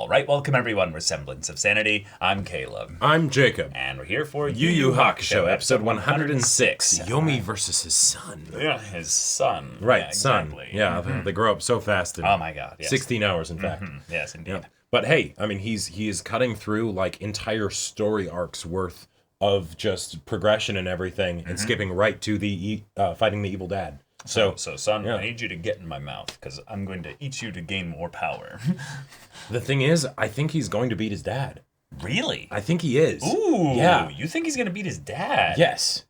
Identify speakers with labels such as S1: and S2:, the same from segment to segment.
S1: Alright, welcome everyone, we're Semblance of Sanity. I'm Caleb.
S2: I'm Jacob.
S1: And we're here for
S2: Yuu Yuu Hakusho, episode 106. Yomi versus his son.
S1: Yeah, his son.
S2: Right,
S1: yeah,
S2: son.
S1: exactly.
S2: Yeah, they grow up so fast. In
S1: Oh my god, yes.
S2: 16 hours, in fact.
S1: Yes, indeed.
S2: Yeah. But hey, I mean, he is cutting through like entire story arcs worth of just progression and everything, and skipping right to the fighting the evil dad. So
S1: son, yeah. I need you to get in my mouth, because I'm going to eat you to gain more power.
S2: The thing is, I think he's going to beat his dad.
S1: Really?
S2: I think he is.
S1: Ooh,
S2: yeah.
S1: You think he's going to beat his dad?
S2: Yes.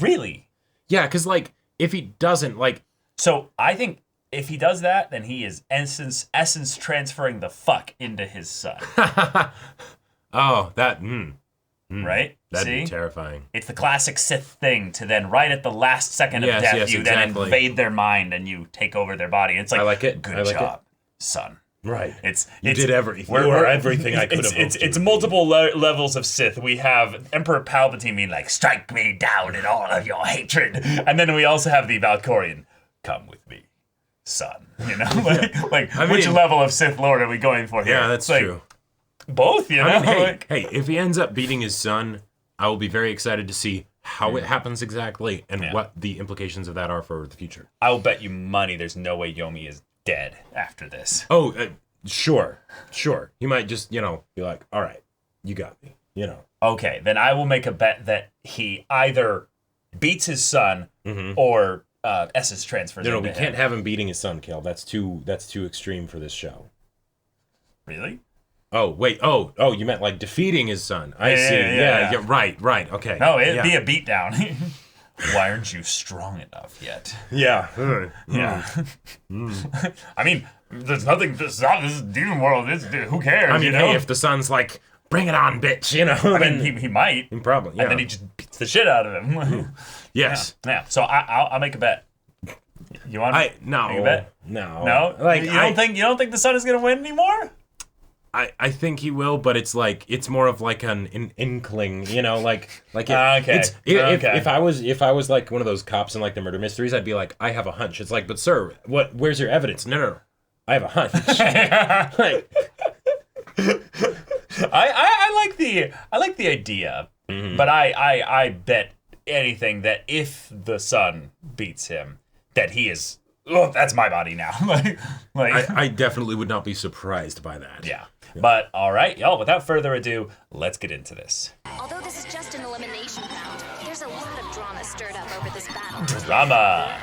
S1: Really?
S2: Yeah, because, like, if he doesn't, like...
S1: So, I think if he does that, then he is essence transferring the fuck into his son.
S2: Oh, that...
S1: Right?
S2: That'd
S1: See?
S2: be terrifying.
S1: It's the classic Sith thing to then, right at the last second of death, you then invade their mind and you take over their body. It's like,
S2: I like it.
S1: Good job, son.
S2: Right.
S1: You
S2: did everything. We're everything I could have.
S1: It's multiple levels of Sith. We have Emperor Palpatine being like, strike me down in all of your hatred. And then we also have the Valkyrian, come with me, son. You know, which level of Sith Lord are we going for here?
S2: Yeah, that's true.
S1: Both, you know?
S2: I mean, hey, if he ends up beating his son, I will be very excited to see how it happens exactly and what the implications of that are for the future.
S1: I will bet you money there's no way Yomi is dead after this.
S2: Oh, sure. He might just, be like, all right, you got me,
S1: Okay, then I will make a bet that he either beats his son or Essence transfers into him.
S2: No, we can't have him beating his son, Kel. That's too extreme for this show.
S1: Really?
S2: Oh, wait. Oh, you meant like defeating his son. I see. Yeah. Right. Okay.
S1: No, it'd be a beatdown. Why aren't you strong enough yet?
S2: Yeah.
S1: I mean, there's nothing. This is demon world. Who cares?
S2: I mean, hey, if the son's like, bring it on, bitch,
S1: I mean, he might.
S2: Probably, yeah.
S1: And then he just beats the shit out of him.
S2: Yes.
S1: Yeah. So I'll make a bet. You want to make a bet?
S2: No.
S1: No?
S2: Like,
S1: you don't think the son is going to win anymore?
S2: I think he will, but it's like it's more of like an inkling, okay. If I was like one of those cops in like the murder mysteries, I'd be like, I have a hunch. It's like, but sir, where's your evidence? No. I have a hunch.
S1: I like the idea, but I bet anything that if the son beats him, that he is. Oh, that's my body now.
S2: I definitely would not be surprised by that.
S1: Yeah. But all right, y'all. Without further ado, let's get into this.
S3: Although this is just an elimination round, there's a lot of drama stirred up over this battle.
S1: Drama.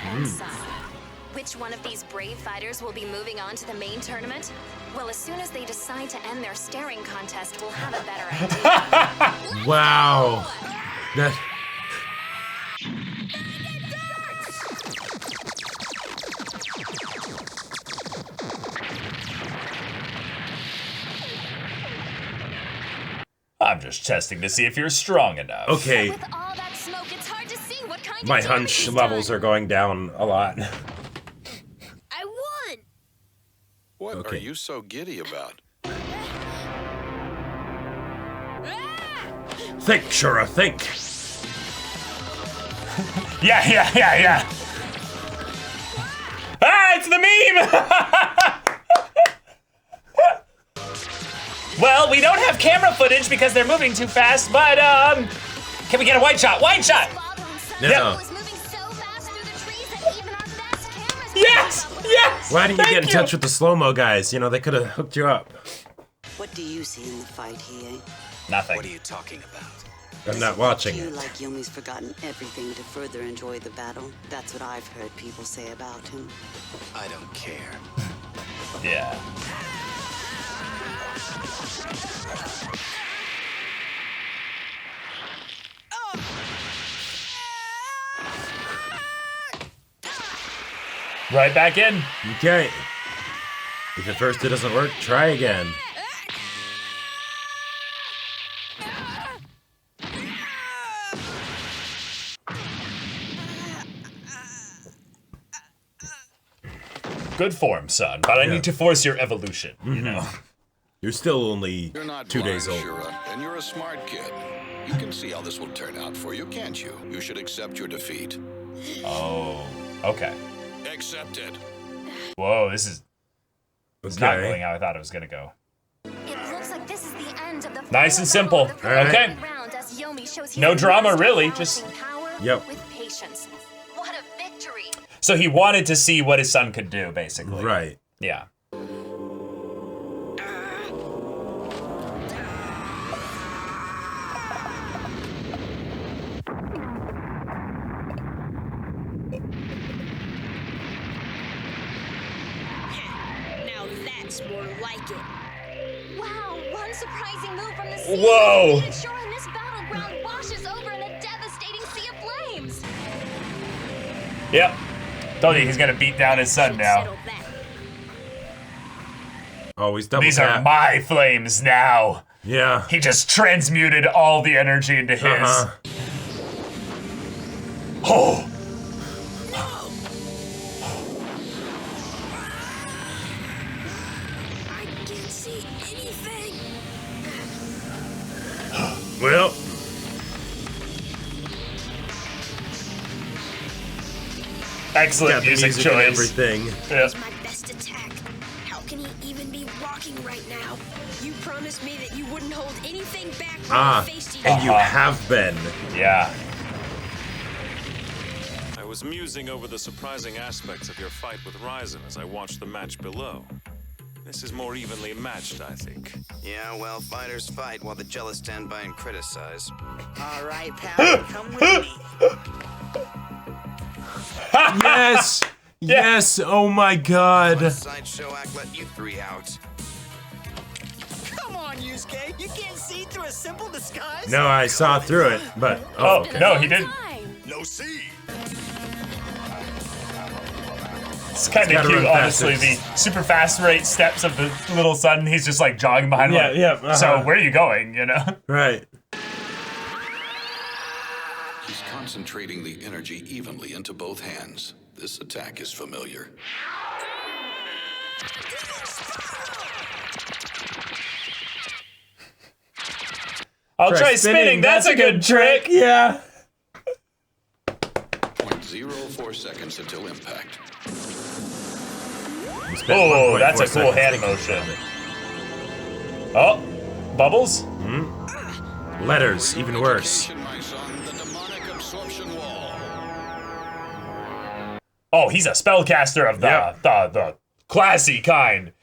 S3: Which one of these brave fighters will be moving on to the main tournament? Well, as soon as they decide to end their staring contest, we'll have a better idea.
S2: Wow.
S1: I'm just testing to see if you're strong enough.
S2: Okay.
S3: With all that smoke, it's hard to see what kind
S2: My
S3: of
S2: hunch levels are going down a lot.
S3: I won!
S4: What are you so giddy about?
S2: Think, Shura, think.
S1: Yeah. Ah, it's the meme! Well, we don't have camera footage because they're moving too fast, but, can we get a wide shot? Wide shot!
S2: No.
S1: Yes!
S2: Why didn't you get in touch with the slow-mo guys? They could have hooked you up.
S5: What do you see in the fight, Hiei?
S1: Nothing.
S4: What are you talking about?
S2: I'm not watching
S5: You
S2: it.
S5: like Yomi's forgotten everything to further enjoy the battle. That's what I've heard people say about him.
S4: I don't care.
S1: Yeah. Right back in.
S2: Okay. If at first it doesn't work, try again.
S1: Good form, son, but I need to force your evolution, you know?
S2: You're still only
S4: You're not
S2: 2
S4: blind,
S2: days old.
S4: Shura, and you're a smart kid. You can see how this will turn out for you, can't you? You should accept your defeat.
S1: Oh, okay.
S4: Accept it.
S1: Whoa, this is not going how I thought it was gonna go.
S3: It This is the end of the
S1: Nice and simple. Okay. No drama, really. Just
S3: with patience. What a victory.
S1: So he wanted to see what his son could do, basically.
S2: Right.
S1: Yeah.
S6: Now that's more like it.
S3: Wow, one surprising move from the sea.
S1: Whoa.
S3: Sure, and this battleground washes over in a devastating sea of flames.
S1: Yep. Told you he's gonna beat down his son now.
S2: Always double
S1: These
S2: tap.
S1: are my flames now.
S2: Yeah.
S1: He just transmuted all the energy into his. Oh.
S6: I can't see anything.
S2: Well.
S1: Excellent music choice.
S2: And everything.
S1: Yeah.
S6: It's my best attack. How can he even be walking right now? You promised me that you wouldn't hold anything back when I faced you.
S2: And you have been.
S1: Yeah.
S7: I was musing over the surprising aspects of your fight with Ryzen as I watched the match below. This is more evenly matched, I think.
S8: Yeah, well, fighters fight while the jealous stand by and criticize.
S9: All right, pal, come with me.
S2: Yes! Yes! Oh my god!
S8: Sideshow act let you three out.
S9: Come on, Yusuke. You can't see through a simple disguise.
S2: No, I saw through it, but
S1: Oh, no, he didn't.
S4: No see.
S1: It's kind of
S2: gotta
S1: cute,
S2: run
S1: honestly.
S2: faster.
S1: The super fast rate steps of the little son. He's just like jogging behind him. Like, So where are you going? You know?
S2: Right.
S4: He's concentrating the energy evenly into both hands. This attack is familiar.
S1: I'll try spinning. That's a good trick.
S2: Yeah.
S4: 0.04 seconds until impact.
S1: Oh, that's a cool hand motion. Oh, bubbles?
S2: Letters, even worse.
S4: My son, the demonic absorption wall.
S1: Oh, he's a spellcaster of the classy kind.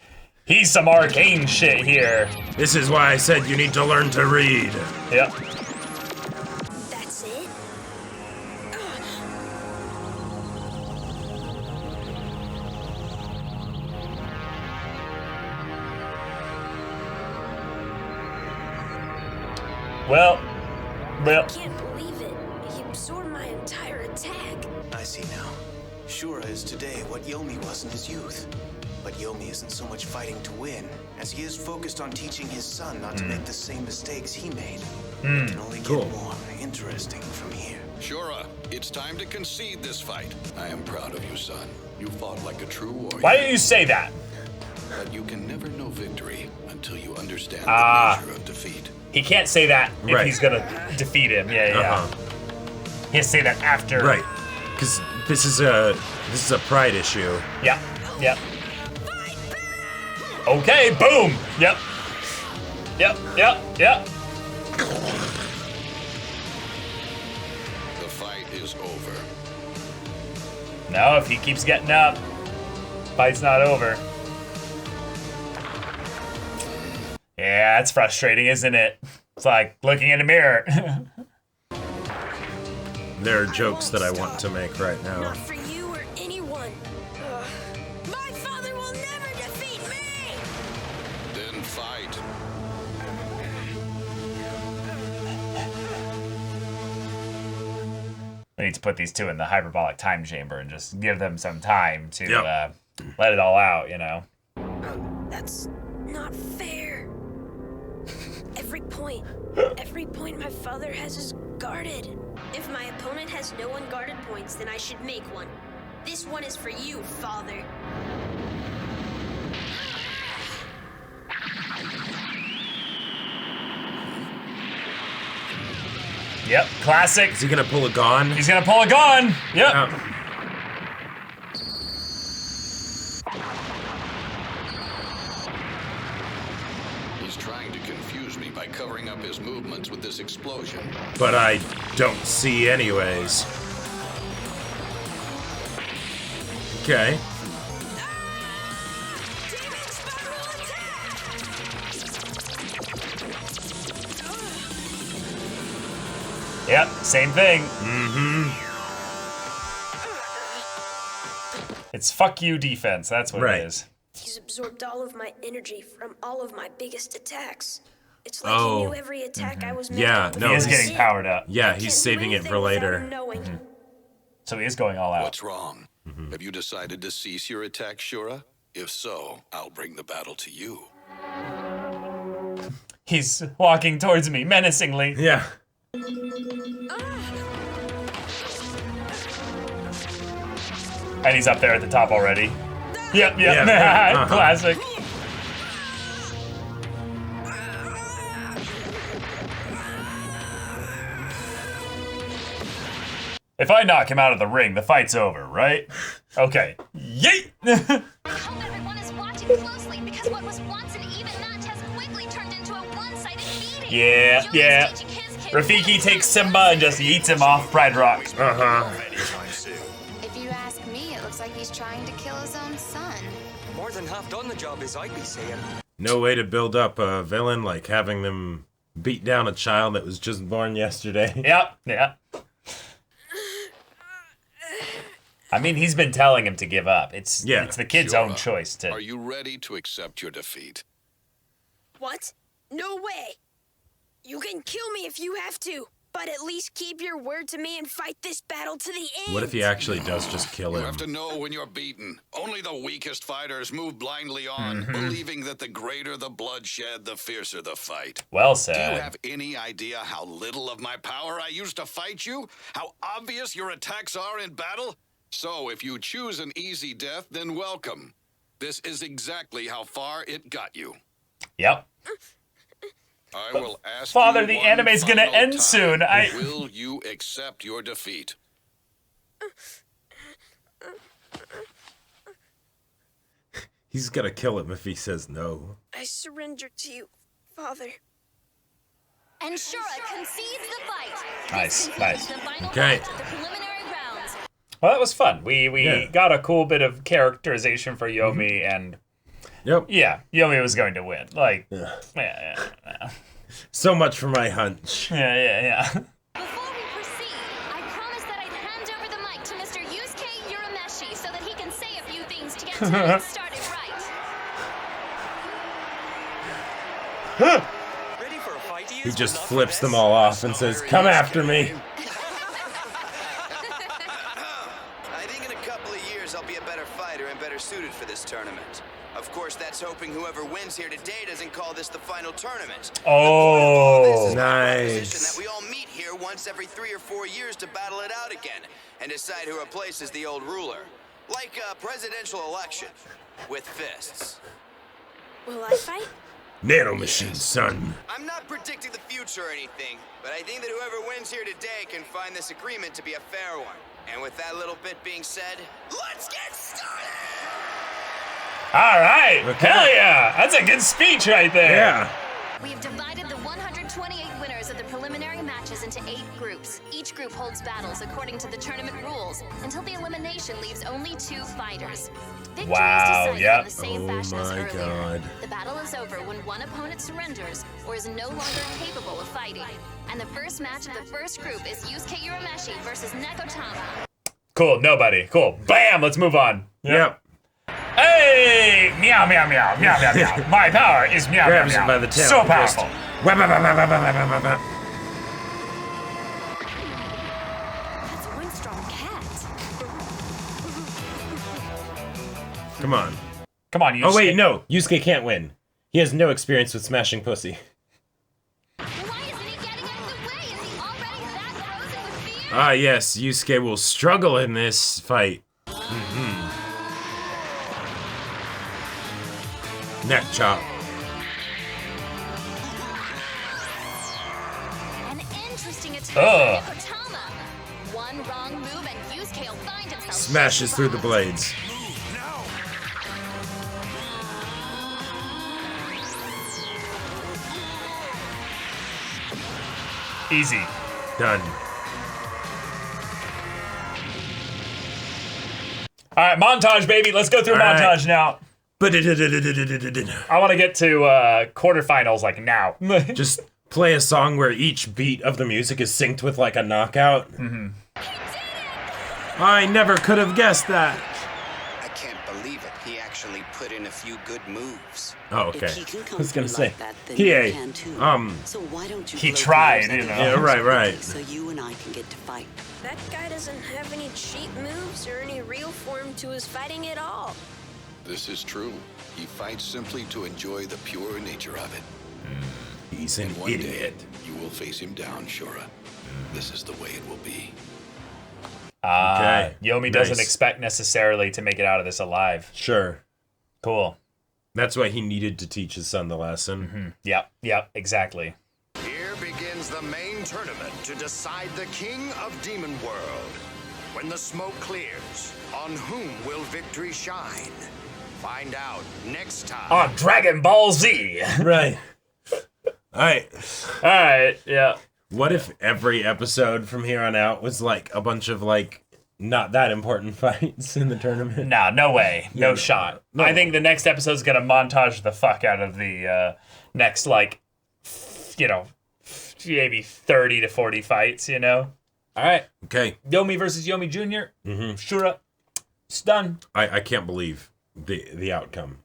S1: He's some arcane shit here.
S2: This is why I said you need to learn to read.
S1: Yep.
S6: That's it?
S1: Well.
S6: I can't believe it. He absorbed my entire attack.
S9: I see now. Shura is today what Yomi was in his youth. But Yomi isn't so much fighting to win, as he is focused on teaching his son not to make the same mistakes he made. It can only get more interesting from here.
S4: Shura, it's time to concede this fight. I am proud of you, son. You fought like a true warrior.
S1: Why do you say that?
S4: But you can never know victory until you understand the nature of defeat.
S1: He can't say that if he's gonna defeat him. Yeah. He has to say that after.
S2: Right. Because this is a pride issue.
S1: Yep. Okay, boom. Yep.
S4: The fight is over.
S1: No, if he keeps getting up, fight's not over. Yeah, it's frustrating, isn't it? It's like looking in a mirror.
S2: There are jokes that I want to make right now.
S6: Not for you or anyone. My father will never defeat me!
S4: Then fight.
S1: We need to put these two in the hyperbolic time chamber and just give them some time to let it all out, you know?
S6: That's not fair. Every point my father has is guarded. If my opponent has no unguarded points, then I should make one. This one is for you, father.
S1: Yep, classic.
S2: Is he gonna pull a gun?
S1: He's gonna pull a gun. Yep.
S4: He's is trying to confuse me by covering up his movements with this explosion.
S2: But I don't see anyways. Okay.
S1: Yep, same thing.
S2: Mm-hmm.
S1: It's fuck you defense, that's what it is.
S6: He's absorbed all of my energy from all of my biggest attacks. It's like he knew every attack I was making.
S2: Yeah, no,
S1: he is getting powered up.
S2: Yeah, he's saving it for later.
S1: So he is going all out.
S4: What's wrong? Have you decided to cease your attack, Shura? If so, I'll bring the battle to you.
S1: He's walking towards me menacingly.
S2: Yeah.
S1: And he's up there at the top already. Yep. Classic. If I knock him out of the ring, the fight's over, right? Okay. Yeet!
S3: I hope everyone is watching closely because what was once an even match has quickly turned into a one-sided beating.
S1: Yeah. Rafiki takes Simba and just eats him off Pride Rock.
S3: If you ask me, it looks like he's trying to kill his own son.
S10: More than half done the job, as I'd be saying.
S2: No way to build up a villain like having them beat down a child that was just born yesterday.
S1: Yep. I mean, he's been telling him to give up. It's the kid's own choice to...
S4: Are you ready to accept your defeat?
S6: What? No way! You can kill me if you have to, but at least keep your word to me and fight this battle to the end!
S2: What if he actually does just kill him?
S4: You have to know when you're beaten. Only the weakest fighters move blindly on, believing that the greater the bloodshed, the fiercer the fight.
S1: Well said.
S4: Do you have any idea how little of my power I used to fight you? How obvious your attacks are in battle? So, if you choose an easy death, then welcome. This is exactly how far it got you.
S1: Yep.
S4: I will ask
S1: Father,
S4: you
S1: the
S4: one
S1: anime's gonna
S4: final
S1: end
S4: time.
S1: soon.
S4: Will you accept your defeat?
S2: He's gonna kill him if he says no.
S6: I surrender to you, Father.
S3: And Shura concedes the fight.
S1: Nice.
S2: Okay.
S1: Well, that was fun. We got a cool bit of characterization for Yomi, and Yomi was going to win. Like, yeah.
S2: So much for my hunch.
S1: Yeah.
S3: Before we proceed, I promised that I'd hand over the mic to Mr. Yusuke Urameshi so that he can say a few things to get tonight started right.
S10: Ready for a fight?
S2: He just flips them all off and says, "Come after me."
S8: Suited for this tournament. Of course, that's hoping whoever wins here today doesn't call this the final tournament.
S1: Oh,
S2: nice.
S8: That we all meet here once every 3 or 4 years to battle it out again and decide who replaces the old ruler. Like a presidential election with fists.
S6: Will I fight?
S2: Nano machine, son.
S8: I'm not predicting the future or anything, but I think that whoever wins here today can find this agreement to be a fair one. And with that little bit being said, let's get started!
S1: All right. Okay. Hell yeah. That's a good speech right there.
S2: Yeah.
S3: We have divided the 128 winners of the preliminary matches into 8 groups. Each group holds battles according to the tournament rules until the elimination leaves only 2 fighters. Victory is decided in the same fashion as earlier.
S2: God.
S3: The battle is over when one opponent surrenders or is no longer capable of fighting. And the first match of the first group is Yusuke Urameshi versus Nekotama.
S1: Cool. Nobody. Cool. Bam. Let's move on.
S2: Yep.
S1: Hey! Meow, meow, meow, meow, meow, meow. My power is meow,
S2: Grabs
S1: meow,
S2: him
S1: meow.
S2: by the tail.
S1: So powerful.
S6: That's one strong cat.
S2: Come on.
S1: Come on, Yusuke.
S2: Oh, wait, no. Yusuke can't win. He has no experience with smashing pussy.
S3: Why isn't he getting out of the way? Is he already that frozen with fear?
S2: Ah, yes. Yusuke will struggle in this fight. Neck chop.
S3: An interesting attack from Nekotama. One wrong move and Yusuke will find himself
S2: Smashes through the blades.
S1: Easy.
S2: Done.
S1: All right, montage, baby. Let's go through montage now. I want to get to quarterfinals like now.
S2: Just play a song where each beat of the music is synced with like a knockout.
S1: Mm-hmm.
S2: I never could have guessed that.
S11: I can't believe it. He actually put in a few good moves.
S2: Oh, okay.
S5: If he can come
S2: I was gonna
S5: through
S2: say,
S5: like that, then
S2: he
S5: you
S2: ain't.
S5: can too. So why don't you
S1: He
S5: blow
S1: tried,
S5: through those
S1: you know.
S5: other
S2: Yeah, right.
S5: moves so you and I can get to fight.
S6: That guy doesn't have any cheat moves or any real form to his fighting at all.
S4: This is true. He fights simply to enjoy the pure nature of it.
S2: He's an
S4: And one
S2: idiot.
S4: day, you will face him down, Shura. This is the way it will be.
S2: Okay.
S1: Yomi
S2: Nice.
S1: doesn't expect necessarily to make it out of this alive.
S2: Sure.
S1: Cool.
S2: That's why he needed to teach his son the lesson.
S1: Yep, exactly.
S12: Here begins the main tournament to decide the king of Demon World. When the smoke clears, on whom will victory shine? Find out next time.
S1: On Dragon Ball Z.
S2: Right. Alright.
S1: Alright, yeah.
S2: What if every episode from here on out was like a bunch of like not that important fights in the tournament?
S1: Nah, no way. No shot.
S2: No.
S1: I think the next episode's gonna montage the fuck out of the next, like, maybe 30 to 40 fights, you know? Alright.
S2: Okay.
S1: Yomi versus Yomi Jr. Shura. It's done.
S2: I can't believe the outcome.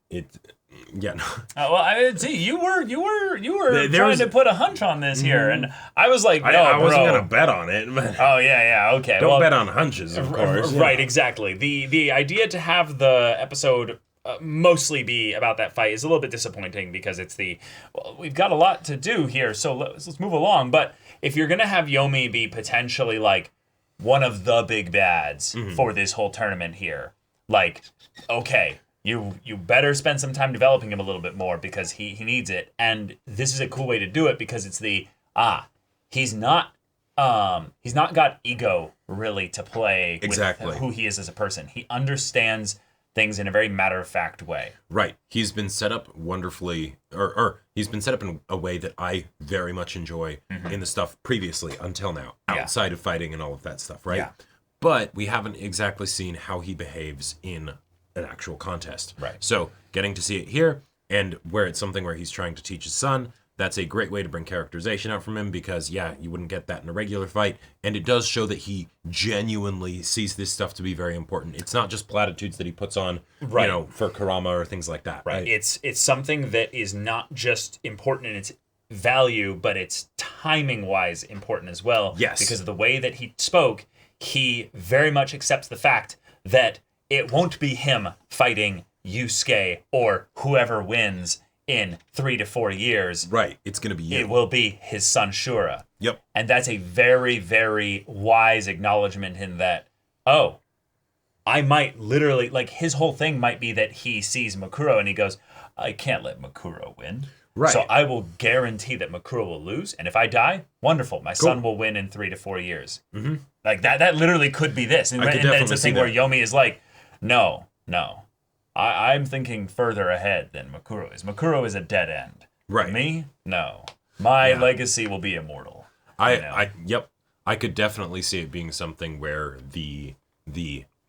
S2: No.
S1: Well, I see you were trying to put a hunch on this here, and I was like, no,
S2: I wasn't
S1: bro.
S2: gonna bet on it. But
S1: Oh yeah, okay.
S2: don't
S1: well,
S2: bet on hunches, of course.
S1: Right, exactly. The idea to have the episode mostly be about that fight is a little bit disappointing because we've got a lot to do here, so let's move along. But if you're gonna have Yomi be potentially like one of the big bads for this whole tournament here, like, okay. You better spend some time developing him a little bit more because he needs it. And this is a cool way to do it because it's he's not got ego really to play
S2: Exactly.
S1: with who he is as a person. He understands things in a very matter-of-fact way.
S2: Right. He's been set up wonderfully, or he's been set up in a way that I very much enjoy in the stuff previously until now, outside of fighting and all of that stuff, right?
S1: Yeah.
S2: But we haven't exactly seen how he behaves in an actual contest.
S1: Right.
S2: So getting to see it here, and where it's something where he's trying to teach his son, that's a great way to bring characterization out from him because, you wouldn't get that in a regular fight. And it does show that he genuinely sees this stuff to be very important. It's not just platitudes that he puts on, for Kurama or things like that. Right.
S1: It's something that is not just important in its value, but it's timing-wise important as well.
S2: Yes.
S1: Because of the way that he spoke, he very much accepts the fact that it won't be him fighting Yusuke or whoever wins in 3 to 4 years.
S2: Right. It's going to be you.
S1: It will be his son Shura.
S2: Yep.
S1: And that's a very, very wise acknowledgement in that, I might literally, like, his whole thing might be that he sees Makuro and he goes, I can't let Makuro win.
S2: Right.
S1: So I will guarantee that Makuro will lose. And if I die, wonderful. My son will win in 3 to 4 years. Mm-hmm. Like, that literally could be this. And,
S2: I could
S1: and then
S2: definitely
S1: it's a
S2: see
S1: thing
S2: that.
S1: where Yomi is like, no. I'm thinking further ahead than Makuro is. Makuro is a dead end.
S2: Right.
S1: Me? No. My legacy will be immortal.
S2: I could definitely see it being something where the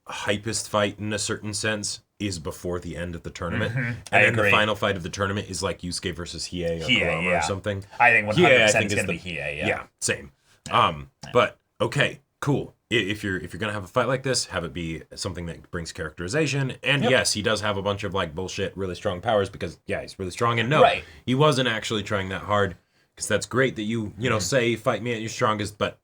S2: hypest fight in a certain sense is before the end of the tournament. And then
S1: agree.
S2: the final fight of the tournament is like Yusuke versus Hiei or Kurama or something.
S1: I think 100% it's going to be Hiei,
S2: Yeah, same. But okay, cool. If you're gonna have a fight like this, have it be something that brings characterization. And yes, he does have a bunch of like bullshit, really strong powers because he's really strong. And no, he wasn't actually trying that hard. Because that's great that you say fight me at your strongest, but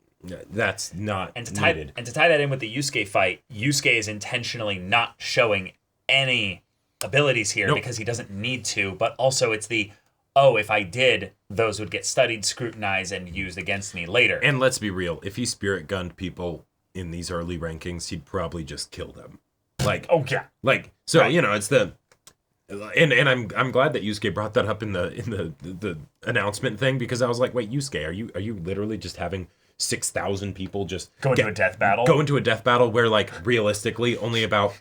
S2: that's not needed.
S1: And to tie that in with the Yusuke fight, Yusuke is intentionally not showing any abilities here because he doesn't need to. But also, it's if I did, those would get studied, scrutinized, and used against me later.
S2: And let's be real, if he spirit gunned people in these early rankings, he'd probably just kill them. Like, it's the, and I'm glad that Yusuke brought that up in the announcement thing because I was like, wait, Yusuke, are you literally just having 6,000 people just
S1: go into a death battle?
S2: Go into a death battle where like realistically only about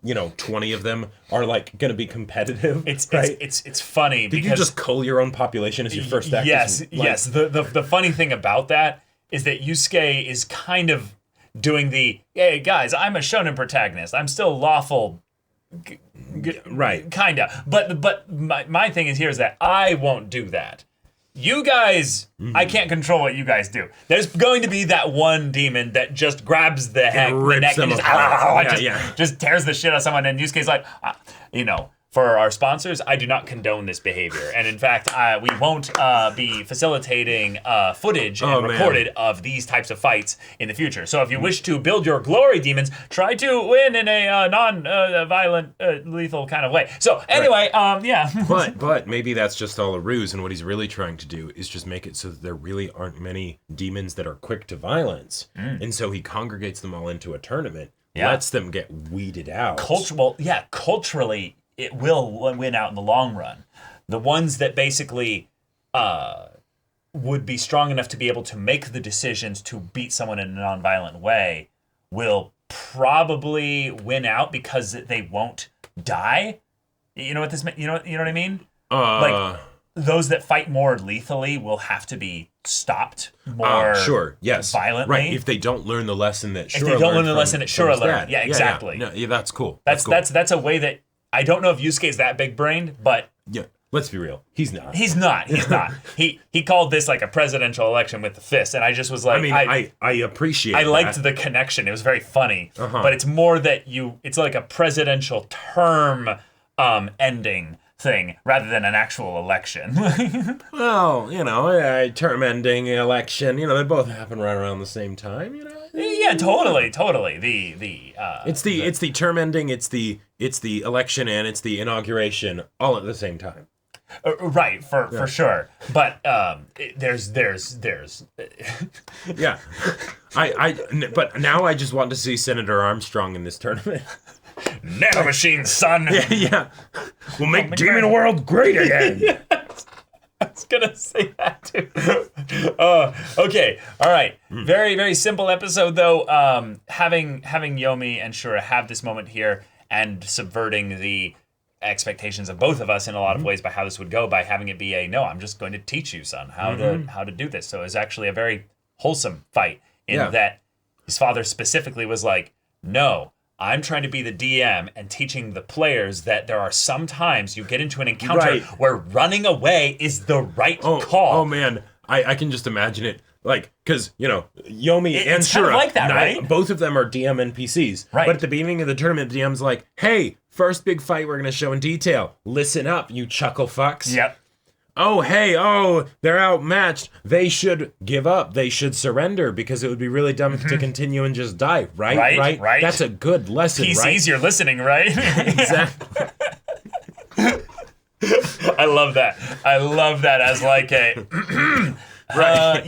S2: 20 of them are like going to be competitive.
S1: It's funny
S2: Did
S1: because
S2: you just cull your own population as your first act?
S1: Yes. The funny thing about that is that Yusuke is kind of doing the, hey guys, I'm a shonen protagonist. I'm still lawful.
S2: Right.
S1: Kinda. But my thing is here is that I won't do that. You guys, I can't control what you guys do. There's going to be that one demon that just grabs the neck and just tears the shit out of someone. And Yusuke's like, for our sponsors, I do not condone this behavior. And in fact, we won't be facilitating footage and recorded of these types of fights in the future. So if you wish to build your glory demons, try to win in a non-violent, lethal kind of way. So anyway, yeah.
S2: But maybe that's just all a ruse, and what he's really trying to do is just make it so that there really aren't many demons that are quick to violence. And so he congregates them all into a tournament, lets them get weeded out.
S1: Culturally, it will win out in the long run. The ones that basically would be strong enough to be able to make the decisions to beat someone in a non-violent way will probably win out because they won't die. You know what this? You know what I mean? Like those that fight more lethally will have to be stopped more. Violently.
S2: Right. If they don't learn the lesson that Shura learned.
S1: If they don't learn the lesson that Shura learned. Yeah, exactly.
S2: No, that's cool.
S1: That's a way that. I don't know if Yusuke's that big-brained, but...
S2: Yeah, let's be real. He's not.
S1: He's not. He called this like a presidential election with the fist, and I just was like...
S2: I mean, I appreciate that.
S1: I liked the connection. It was very funny. But it's more that it's like a presidential term ending thing rather than an actual election.
S2: Well, term ending, election, they both happen right around the same time,
S1: Yeah, totally.
S2: It's the term ending, it's the election, and it's the inauguration all at the same time.
S1: Right, for sure. But there's
S2: yeah. But now I just want to see Senator Armstrong in this tournament.
S1: Nanomachine, son.
S2: Yeah. We'll make Demon World great again.
S1: I was gonna say that too. Okay, all right. Very, very simple episode though. Having Yomi and Shura have this moment here and subverting the expectations of both of us in a lot of ways by how this would go, by having it be I'm just going to teach you, son, how to do this. So it's actually a very wholesome fight in that his father specifically was like, no, I'm trying to be the DM and teaching the players that there are some times you get into an encounter where running away is the right call.
S2: Oh man, I can just imagine it. Like, because, Yomi and Shura,
S1: kind of like that, right?
S2: Both of them are DM NPCs.
S1: Right.
S2: But at the beginning of the tournament, the DM's like, hey, first big fight we're going to show in detail. Listen up, you chuckle fucks.
S1: Yep.
S2: They're outmatched. They should give up. They should surrender because it would be really dumb to continue and just die, right?
S1: Right.
S2: That's a good lesson,
S1: PCs, you're listening, right?
S2: Exactly.
S1: I love that as like a...
S2: Right.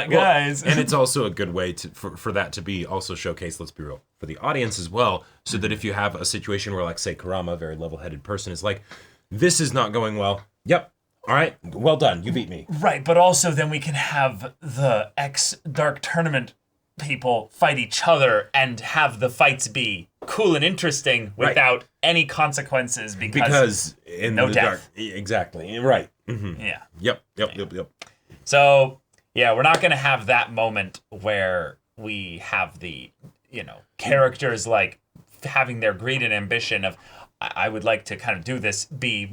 S1: Guys.
S2: And it's also a good way for that to be also showcased, let's be real, for the audience as well, so that if you have a situation where, like, say, Kurama, a very level-headed person, is like, this is not going well. Yep. All right. Well done. You beat me.
S1: Right. But also then we can have the Dark Tournament people fight each other and have the fights be cool and interesting without any consequences because
S2: in
S1: no
S2: the
S1: death.
S2: Exactly. Right. Mm-hmm.
S1: Yeah.
S2: Yep.
S1: So, we're not going to have that moment where we have the, characters like having their greed and ambition of, I would like to kind of do this, be...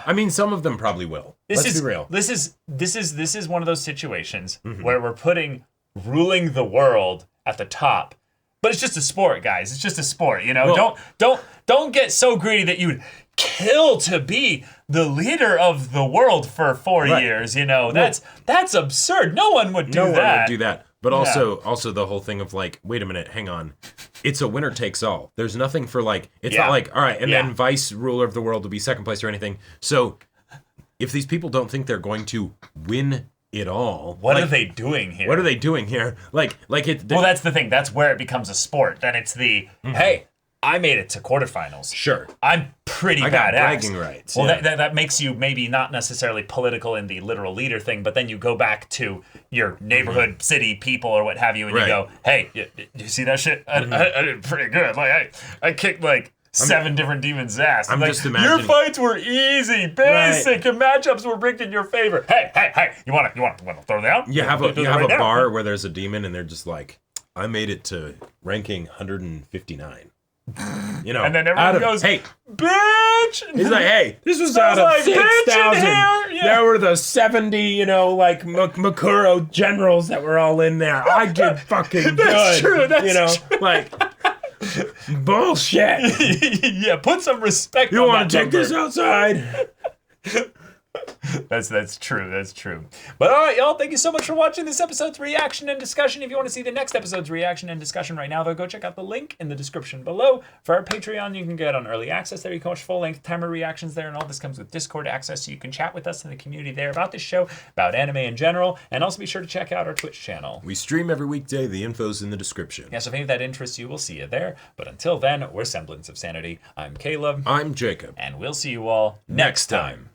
S2: I mean, some of them probably will. Let's be real.
S1: This is one of those situations where we're putting ruling the world at the top. But it's just a sport, guys. It's just a sport, Well, don't get so greedy that you'd kill to be the leader of the world for 4 years, That's absurd. No one would do that.
S2: No one would do that. But also the whole thing of like, wait a minute, hang on. It's a winner takes all. There's nothing for like, it's not like, all right, and then vice ruler of the world will be second place or anything. So if these people don't think they're going to win it all,
S1: what are they doing here?
S2: What are they doing here? Well,
S1: that's the thing. That's where it becomes a sport. Then it's the, hey, I made it to quarterfinals.
S2: Sure.
S1: I'm pretty badass.
S2: got bragging rights.
S1: Well,
S2: yeah.
S1: that makes you maybe not necessarily political in the literal leader thing, but then you go back to your neighborhood, city people, or what have you, and you go, "Hey, you see that shit? I did pretty good. Like I kicked like 7 different demons' ass.
S2: I'm
S1: like,
S2: just imagining.
S1: Your fights were easy, basic, and matchups were rigged in your favor. Hey, you want to throw down?
S2: You have a bar where there's a demon, and they're just like, I made it to ranking 159. You know,
S1: and then everyone goes,
S2: "Hey,
S1: bitch!"
S2: He's like, "Hey, this was out of
S1: like
S2: 6,000.
S1: Yeah.
S2: There were the 70, like Makuro generals that were all in there. I did fucking
S1: That's
S2: good.
S1: True. That's true.
S2: Like bullshit.
S1: Yeah, put some respect.
S2: You want to take
S1: number.
S2: this outside?"
S1: That's true. That's true. But all right, y'all, thank you so much for watching this episode's reaction and discussion. If you want to see the next episode's reaction and discussion right now, though, go check out the link in the description below. For our Patreon, you can get on early access there. You can watch full-length timer reactions there, and all this comes with Discord access, so you can chat with us in the community there about this show, about anime in general, and also be sure to check out our Twitch channel.
S2: We stream every weekday. The info's in the description.
S1: Yeah, so if any of that interests you, we'll see you there. But until then, we're Semblance of Sanity. I'm Caleb.
S2: I'm Jacob.
S1: And we'll see you all next time.